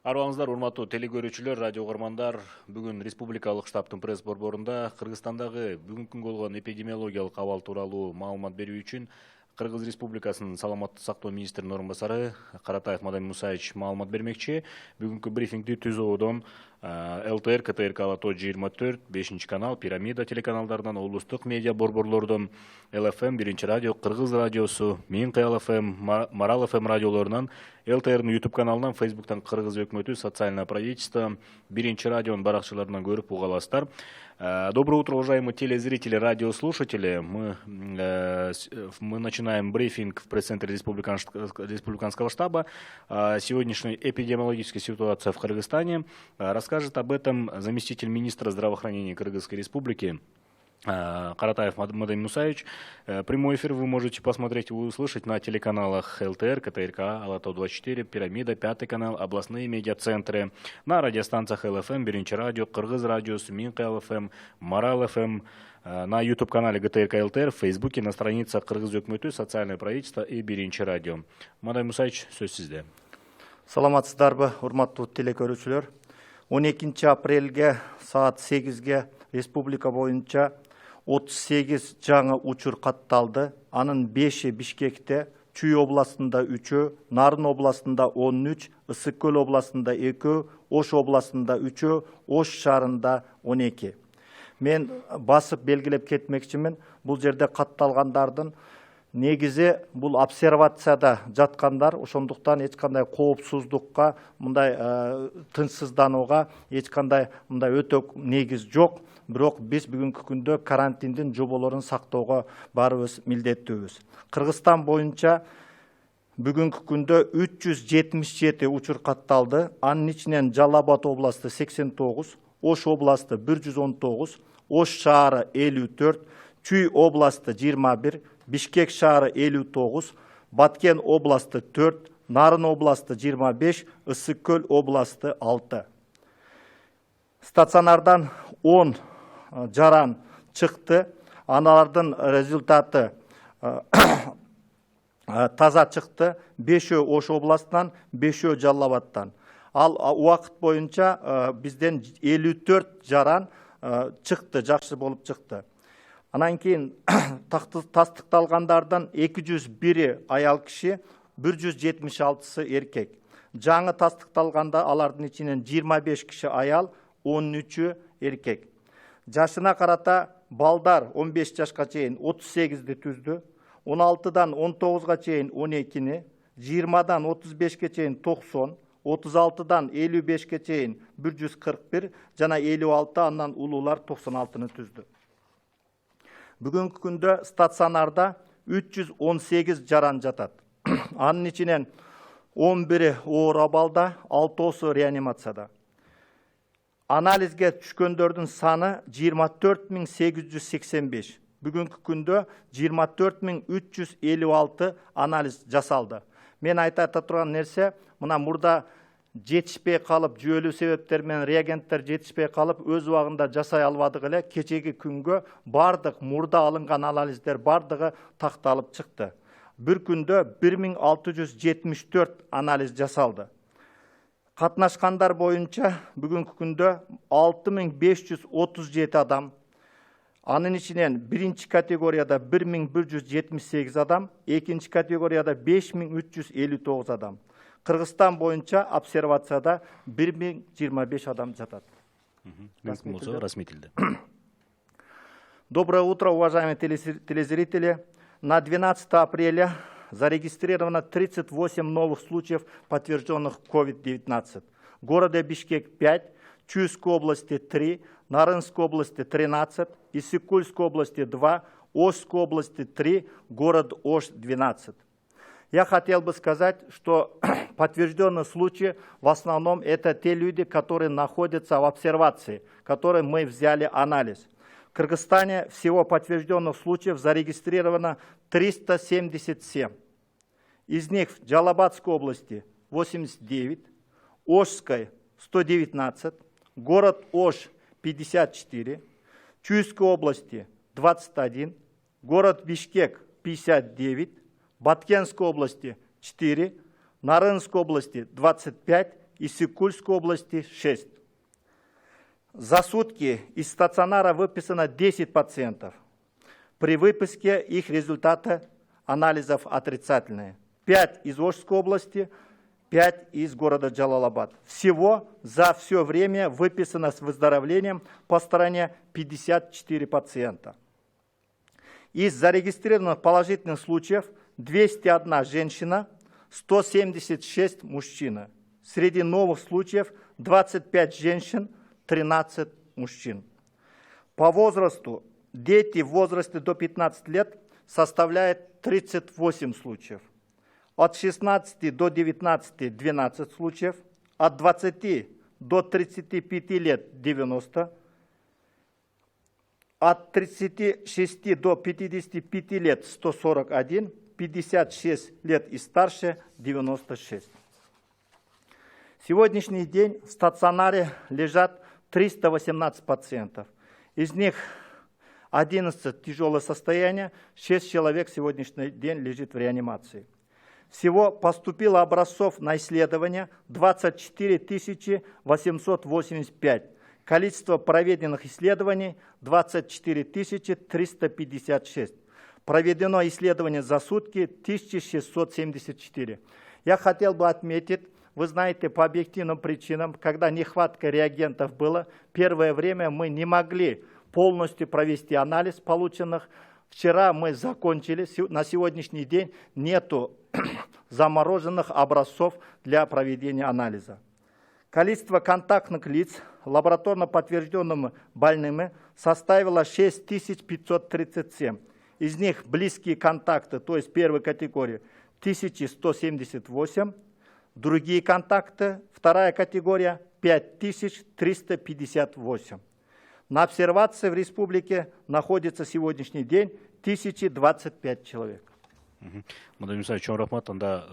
Арбаңыздар, урматтуу телекөрүүчүлөр, радио угармандар. Бүгүн Республикалык штабтын пресс борборунда Кыргызстандагы бүгүнкү күнгө болгон эпидемиологиялык абал тууралуу маалымат берүү үчүн Кыргыз Республикасынын саламаттык сактоо министринин орун басары Каратаев Мадамин Мусаевич маалымат бермекчи. Бүгүнкү брифингди Түз Оодон, ЛТР, КТРК Алато 24, 5 канал, Пирамида телеканалдарынан, облустук медиа борборлордон, ЛФМ, 1 радио, Кыргыз радиосу, Мен Кыял ФМ, Марал ФМ радиолорунан, ЛТРнын YouTube каналынан, Facebooктан Кыргыз өкмөтү, социальное правительство, 1 радионун баракчаларынан көрүп уга аласыздар. Доброе утро, уважаемые телезрители, радиослушатели. Мы начинаем брифинг в пресс-центре Республиканского штаба. Сегодняшняя эпидемиологическая ситуация в Кыргызстане. Расскажет об этом заместитель министра здравоохранения Кыргызской Республики Каратаев Мадамин Мусаевич. Прямой эфир вы можете посмотреть и услышать на телеканалах ЛТР, КТРК, Алато 24, Пирамида, 5 канал, областные медиацентры, на радиостанциях ЛФМ, 1 радио, Кыргыз радиосу, Мен Кыял ФМ, Марал ФМ, на YouTube-канале ГТРК ЛТР, в Фейсбуке, на страницах Кыргыз өкмөтү, социальное правительство и 1 радио. Мадамин Мусаевич, сөз сизде. Саламатсыздарбы, урматтуу телекөрүүчүлөр. 12 апрелге саат 8-ге республика боюнча 38 жаңы учур катталды. Анын 5-и Бишкекте, Чүй областында 3-ө, Нарын областында 13, Ысык Көл областында 2, Ош областында 3, Ош шаарында 12. Мен басып белгилеп кетмекчимин, бул жерде катталгандардын негизи бул обсервацияда жаткандар, ошондуктан эч кандай коопсуздукка, мындай тынчсызданууга эч кандай мындай өтө негиз жок. Бирок биз бүгүнкү күндө карантиндин жоболорун сактоого барыбыз милдеттүүбүз. Кыргызстан боюнча бүгүнкү күндө 377 учур катталды. Анын ичинен Жалал Абад областы 89, Ош областы 119, Ош шаары 54, Чүй областы 21, Бишкек шаары 59, Баткен областы 4, Нарын областы 25, Ысык Көл областы 6. Стационардан 10 жаран чыкты. Аналардын результаты таза чыкты. 5-өө Ош областынан, 5-өө Жалал Абадтан. Ал убакыт боюнча бизден 54 жаран чыкты, жакшы болуп чыкты. Анан кийин тастыкталгандардан 201-и аял киши, 176-сы эркек. Жаңы тастыкталганда алардын ичинен 25 киши аял, 13-ü эркек. Жашына карата балдар 15 жашка чейин 38-ди түздү, 16-дан 19-га чейин 12-ни, 20-дан 35-ке чейин 90, 36-дан 55-ке чейин 141 жана 56 андан улуулар 96-ны түздү. Бүгүнкү күндө стационарда 318 жаран жатат. Анын ичинен 11-и оор абалда, 6-сы реанимацияда. Анализге түшкөндөрдүн саны 24885. Бүгүнкү күндө 24356 анализ жасалды. Мен айта турган нерсе, мына мурда жетишпей калып, жүйөлүү себептер менен реагенттер жетишпей калып, өз убагында жасай албадык эле. Кечеги күнгө бардык мурда алынган анализдер бардыгы такталып чыкты. Bir күндө 1674 анализ жасалды. Катнашкандар боюнча бүгүнкү күндө 6537 адам, анын ичинен биринчи категорияда 1178 адам, экинчи категорияда 5359 адам. Кыргызстан боюнча обсервацияда 1025 адам жатат. Доброе утро, уважаемые телезрители. На 12 апреля зарегистрировано 38 новых случаев, подтвержденных COVID-19. В городе Бишкек 5, Чуйской области 3, Нарынской области 13, Исыкульской области 2, Ошской области 3, город Ош 12. Я хотел бы сказать, что подтвержденные случаи в основном это те люди, которые находятся в обсервации, которые мы взяли анализ. В Кыргызстане всего подтвержденных случаев зарегистрировано 377. Из них в Джалабадской области 89, Ошской 119, город Ош 54, Чуйской области 21, город Бишкек 59, Баткенской области 4, Нарынской области 25, Иссык-Кульской области 6. За сутки из стационара выписано 10 пациентов. При выписке их результаты анализов отрицательные. 5 из Ошской области, 5 из города Джалалабад. Всего за все время выписано с выздоровлением по стране 54 пациента. Из зарегистрированных положительных случаев 201 женщина, 176 мужчин. Среди новых случаев 25 женщин, 13 мужчин. По возрасту дети в возрасте до 15 лет составляет 38 случаев. От 16 до 19 – 12 случаев. От 20 до 35 лет – 90. От 36 до 55 лет – 141. 56 лет и старше – 96. Сегодняшний день в стационаре лежат 318 пациентов. Из них 11 тяжелое состояние, 6 человек в сегодняшний день лежит в реанимации. Всего поступило образцов на исследование 24 885. Количество проведенных исследований 24 356. Проведено исследование за сутки 1674. Я хотел бы отметить, вы знаете, по объективным причинам, когда нехватка реагентов была, первое время мы не могли полностью провести анализ полученных. Вчера мы закончили, на сегодняшний день нету замороженных образцов для проведения анализа. Количество контактных лиц лабораторно подтвержденными больными составило 6537. Из них близкие контакты, то есть первой категории, 1178. Другие контакты, вторая категория, 5358. На обсервации в республике находится сегодняшний день 1025 человек. Мынадай мисалы чоң рахмат, анда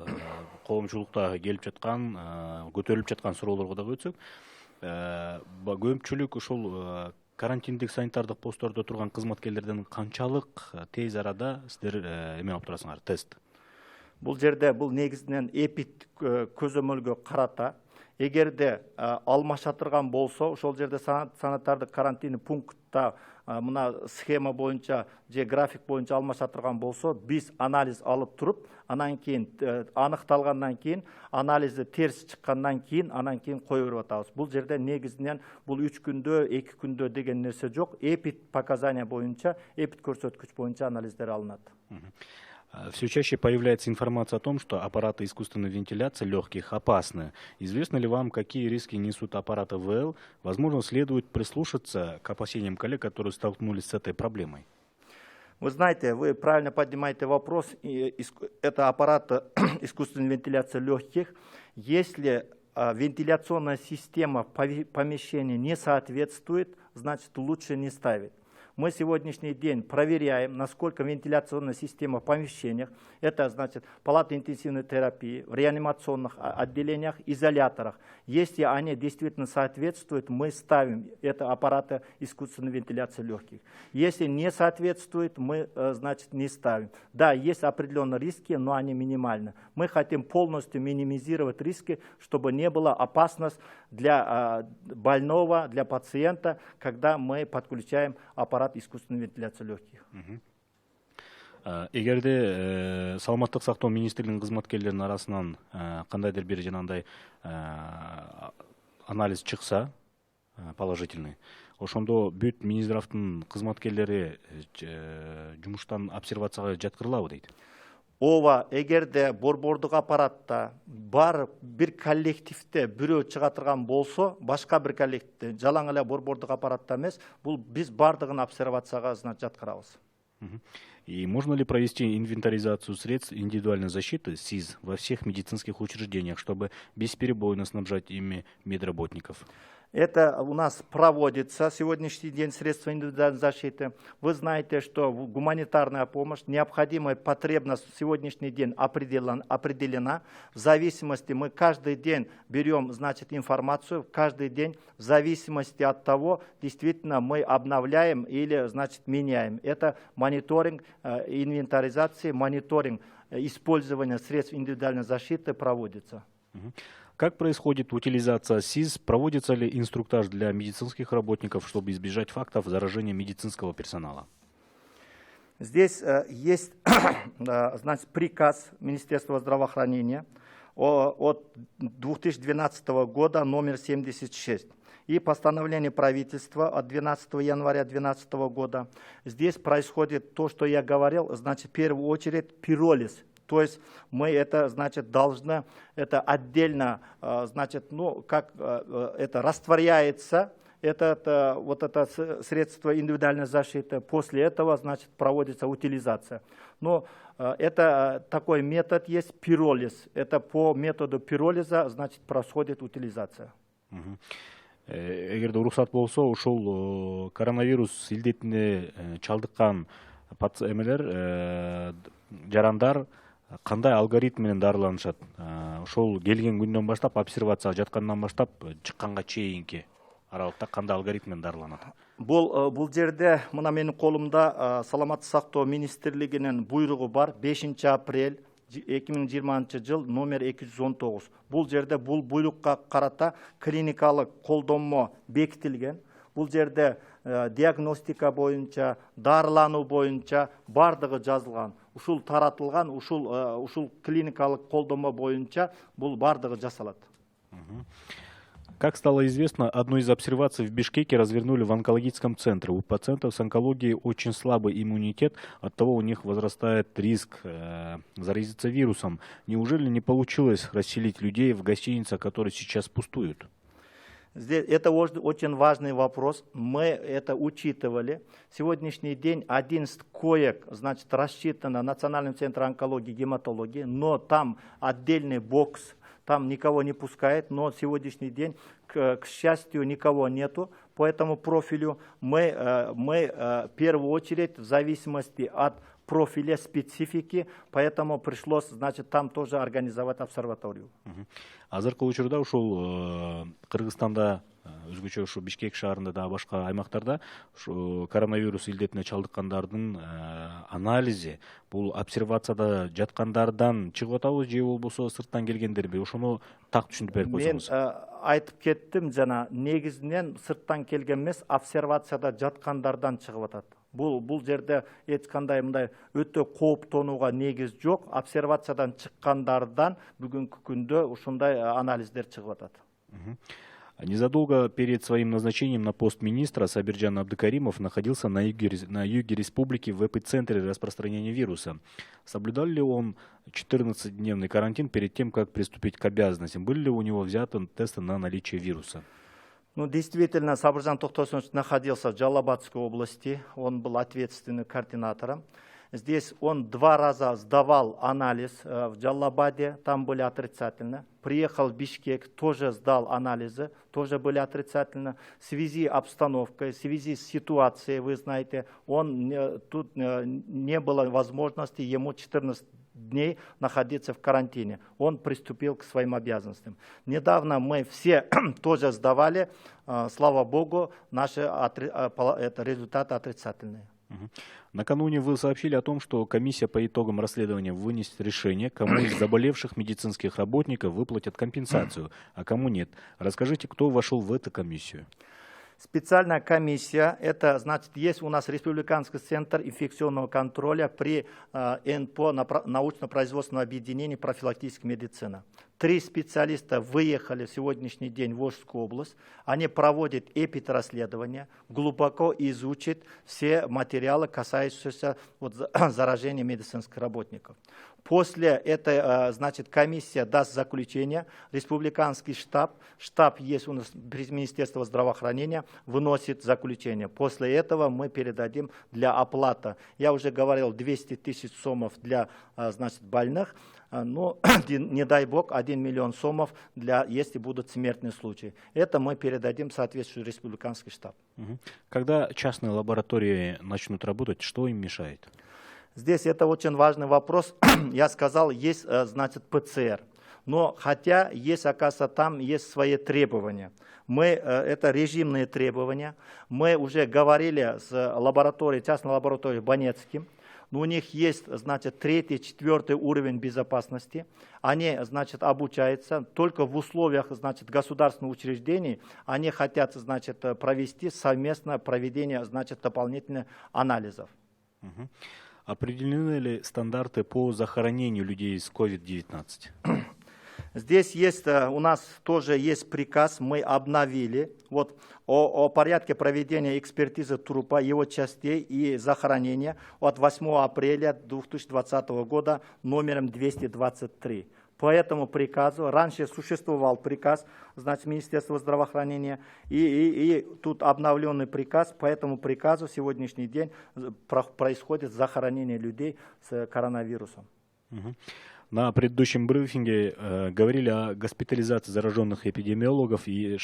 коомчулукта келип жаткан, көтөрүлүп жаткан суроолорго да өтсөк. Көпчүлүк ушул карантиндик санитардык посттордо турган кызматкерлерден канчалык тез арада сиздер эме алып турасыңар, тест? Бұл жерде бұл негізінен эпид көзөмөлгө карата. Эгерде алмашатырган болсо, ошол жерде санитардык карантин пунктта мына схема боюнча же график боюнча алмашатырган болсо, биз анализ алып туруп, анан кийин аныкталгандан кийин, анализи терс чыккандан кийин, анан кийин кое берип атабыз. Бул жерде негизинен бул 3 күндө, 2 күндө деген нерсе жок. Эпид показания боюнча, эпид көрсөткүч боюнча анализдер алынат. Все чаще появляется информация о том, что аппараты искусственной вентиляции легких опасны. Известно ли вам, какие риски несут аппараты ВЛ? Возможно, следует прислушаться к опасениям коллег, которые столкнулись с этой проблемой. Вы знаете, вы правильно поднимаете вопрос. Это аппараты искусственной вентиляции легких. Если вентиляционная система помещения не соответствует, значит, лучше не ставить. Мы сегодняшний день проверяем, насколько вентиляционная система в помещениях, это значит палаты интенсивной терапии, в реанимационных отделениях, изоляторах. Если они действительно соответствуют, мы ставим это аппараты искусственной вентиляции легких. Если не соответствует, мы, значит, не ставим. Да, есть определенные риски, но они минимальны. Мы хотим полностью минимизировать риски, чтобы не было опасность для больного, для пациента, когда мы подключаем аппарат искусственной вентиляции легких. Эгерде саламаттык сактоо министрлигинин кызматкерлеринин арасынан кандайдыр бир жанагындай анализ чыкса положительный, ошондо бүт Минздравдын кызматкерлери жумуштан обсервацияга жаткырылабы дейт? Ооба, эгерде борбордук аппаратта бар бир коллективде бирөө чыга турган болсо, башка бир коллективде, жалаң эле борбордук аппаратта эмес, бул биз бардыгын обсервацияга жаткырабыз. И можно ли провести инвентаризацию средств индивидуальной защиты СИЗ во всех медицинских учреждениях, чтобы бесперебойно снабжать ими медработников? Это у нас проводится сегодняшний день средства индивидуальной защиты. Вы знаете, что гуманитарная помощь, необходимая потребность в сегодняшний день определена. В зависимости, мы каждый день берем, значит, информацию, каждый день в зависимости от того, действительно мы обновляем или, значит, меняем. Это мониторинг инвентаризации, мониторинг использования средств индивидуальной защиты проводится. Как происходит утилизация СИЗ? Проводится ли инструктаж для медицинских работников, чтобы избежать фактов заражения медицинского персонала? Здесь есть значит, приказ Министерства здравоохранения от 2012 года номер 76 и постановление правительства от 12 января 2012 года. Здесь происходит то, что я говорил, значит, в первую очередь пиролиз. То есть мы это, значит, должны, это отдельно, значит, ну, как это растворяется, вот это средство индивидуальной защиты. После этого, значит, проводится утилизация. Но это такой метод есть, пиролиз. Это по методу пиролиза, значит, происходит утилизация. Эгерде уруксат болсо, ушул коронавирус илдетине чалдыккан жарандар кандай алгоритм менен дарыланышат? Ошол келген күндөн баштап, обсервацияга жаткандан баштап чыкканга чейинки аралыкта кандай алгоритм менен дарыланат? Бул жерде мына менин колумда Саламаттык сактоо министрлигинин буйругу бар, 5 апрель 2020 жыл номер 219. Бул жерде бул буйрукка карата клиникалык колдонмо бекитилген. Бул жерде диагностика боюнча, дарылануу боюнча бардыгы жазылган. Ушул таратылган, ушул клиникалык колдонмо боюнча бул бардыгы жасалат. Как стало известно, одну из обсерваций в Бишкеке развернули в онкологическом центре. У пациентов с онкологией очень слабый иммунитет, оттого у них возрастает риск заразиться вирусом. Неужели не получилось расселить людей в гостиницах, которые сейчас пустуют? Это очень важный вопрос. Мы это учитывали. Сегодняшний день 11 коек, значит, рассчитано Национальным центром онкологии и гематологии, но там отдельный бокс, там никого не пускает, но сегодняшний день, к счастью, никого нету. По этому профилю мы в первую очередь в зависимости от профиля специфики, поэтому пришлось, значит, там тоже организовать обсерваторию. Азыркы учурда ушул Кыргызстанда, өзгөчө ушу Бишкек шаарында да башка аймактарда коронавирус илдетине чалдыккандардын анализи бул обсервацияда жаткандардан чыгып атабы же болбосо сырттан келгендерби? Ошону так түшүндүрүп берип койсоңуз. Мен айтып кеттим жана, негизинен сырттан келген эмес, обсервацияда жаткандардан чыгып атат. Бул жерде эч кандай мындай өтө кооптонууга негиз жок. Обсервациядан чыккандардан бүгүнкү күндө ушундай анализдер чыгып атат. Незадолго перед своим назначением на пост министра Сабиржан Абдыкаримов находился на юге республики в эпицентре распространения вируса. Соблюдал ли он 14-дневный карантин перед тем, как приступить к обязанностям? Были ли у него взяты тесты на наличие вируса? Ну, действительно, Сабиржан Тохтосович находился в Джалабадской области, он был ответственным координатором. Здесь он 2 раза сдавал анализ в Джалабаде, там были отрицательно. Приехал в Бишкек, тоже сдал анализы, тоже были отрицательно. В связи с обстановкой, в связи с ситуацией, вы знаете, тут не было возможности ему 14 дней находиться в карантине. Он приступил к своим обязанностям. Недавно мы все тоже сдавали, слава богу, наши результаты отрицательные. Накануне вы сообщили о том, что комиссия по итогам расследования вынесет решение, кому из заболевших медицинских работников выплатят компенсацию, а кому нет. Расскажите, кто вошел в эту комиссию? Специальная комиссия, это значит, есть у нас Республиканский центр инфекционного контроля при НПО, научно-производственном объединении профилактической медицины. 3 специалиста выехали в сегодняшний день в Волжскую область. Они проводят эпидрасследование, глубоко изучат все материалы, касающиеся заражения медицинских работников. После этой, значит, комиссия даст заключение, республиканский штаб есть у нас Министерство здравоохранения, выносит заключение. После этого мы передадим для оплаты. Я уже говорил, 200 тысяч сомов для, значит, больных. Но, не дай бог, 1 миллион сомов, если будут смертные случаи. Это мы передадим соответствующий республиканский штаб. Когда частные лаборатории начнут работать, что им мешает? Здесь это очень важный вопрос. Я сказал, есть, значит, ПЦР. Но хотя есть, оказывается, там есть свои требования. Это режимные требования. Мы уже говорили с частной лабораторией Банецким. но у них есть, значит, 3-й, 4-й уровень безопасности. Они, значит, обучаются только в условиях, значит, государственных учреждений. Они хотят, значит, провести совместное проведение, значит, дополнительных анализов. Определены ли стандарты по захоронению людей с COVID-19? Здесь есть, у нас тоже есть приказ, мы обновили вот, о порядке проведения экспертизы трупа, его частей и захоронения от 8 апреля 2020 года номером 223. По этому приказу, раньше существовал приказ, значит, Министерства здравоохранения, и тут обновленный приказ, по этому приказу в сегодняшний день происходит захоронение людей с коронавирусом. На предыдущем брифинге говорили о госпитализации зараженных эпидемиологов и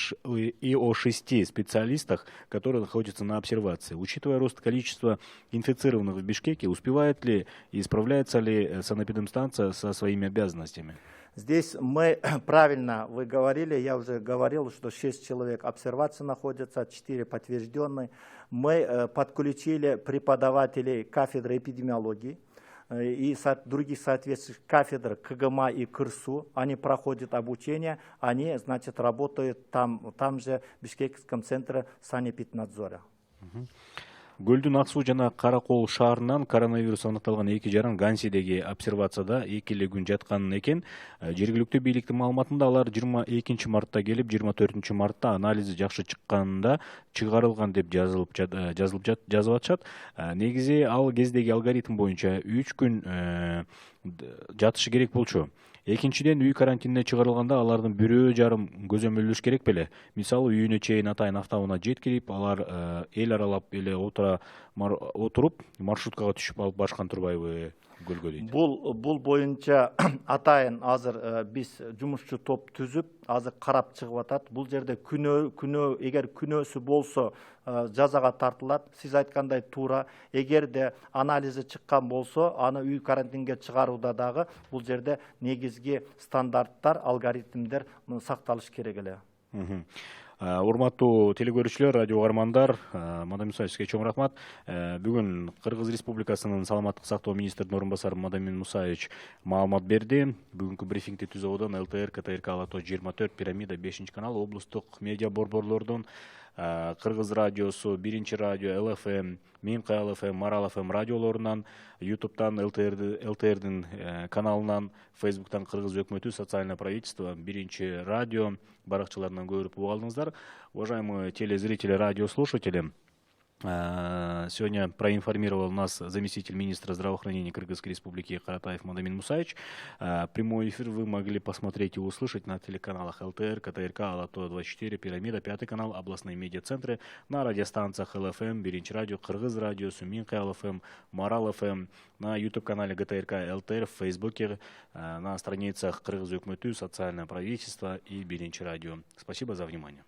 о 6 специалистах, которые находятся на обсервации. Учитывая рост количества инфицированных в Бишкеке, успевает ли и справляется ли санэпидемстанция со своими обязанностями? Здесь мы, правильно вы говорили, я уже говорил, что 6 человек обсервации находятся, 4 подтвержденные. Мы подключили преподавателей кафедры эпидемиологии и других соответствующих кафедр КГМА и КРСУ. Они проходят обучение, они, значит, работают там же, в Бишкекском центре санэпиднадзора. Көлдүн Ак Суу жана Каракол шаарынан коронавирус аныкталган 2 жаран Гансидеги обсервацияда 2 күн жаткан экен. Жергиликтүү бийликтин маалыматында алар 22 мартта келип, 24 мартта анализи жакшы чыкканда чыгарылган деп жазып атышат. Негизи ал кездеги алгоритм боюнча 3 күн жатышы керек болчу. Экинчиден, үй карантинине чыгарылганда алардын 1,5 көзөмөлдөш керек беле. Мисалы, үйүнө чейин атайын автоунаа жеткирип, алар эл аралап эле отуруп маршруткага түшүп алып башкан турбайбы көлгө дейт. Бул боюнча атайын азыр биз жумушчу топ түзүп, азыр карап чыгып атат. Бул жерде эгер күнөөсү болсо жазага тартылат. Сиз айткандай туура, эгер де анализи чыккан болсо, аны үй карантинге чыгарууда дагы бул жерде негизги стандарттар, алгоритмдер сакталыш керек эле. Урматтуу телекөрүүчүлөр, радио угармандар, Мадамин Мусаевичке чоң рахмат. Бүгүн Кыргыз Республикасынын саламаттык сактоо министринин орун басары Мадамин Мусаевич маалымат берди. Бүгүнкү брифингди түзүүдөн ЛТР, КТРК Алато 24, Пирамида 5 канал, облустук медиа борборлордон Кыргыз радиосу, 1 радио, ЛФМ, Минка ЛФМ, Марал ФМ радиолорунан, Ютубтан, ЛТРдин каналынан, Фейсбуктан Кыргыз өкмөтү, социальное правительство, 1 радио баракчаларынан көрүп угалдыңыздар. Уважаемые телезрители, радиослушатели, сегодня проинформировал нас заместитель министра здравоохранения Кыргызской Республики Каратаев Мадамин Мусаевич. Прямой эфир вы могли посмотреть и услышать на телеканалах ЛТР, КТРК, Алато 24, Пирамида, 5 канал, областные медиацентры, на радиостанциях ЛФМ, 1 радио, Кыргыз радио, Суминка ЛФМ, Марал ФМ, на YouTube-канале ГТРК ЛТР, в Фейсбуке, на страницах Кыргыз өкмөтү, социальное правительство и 1 радио. Спасибо за внимание.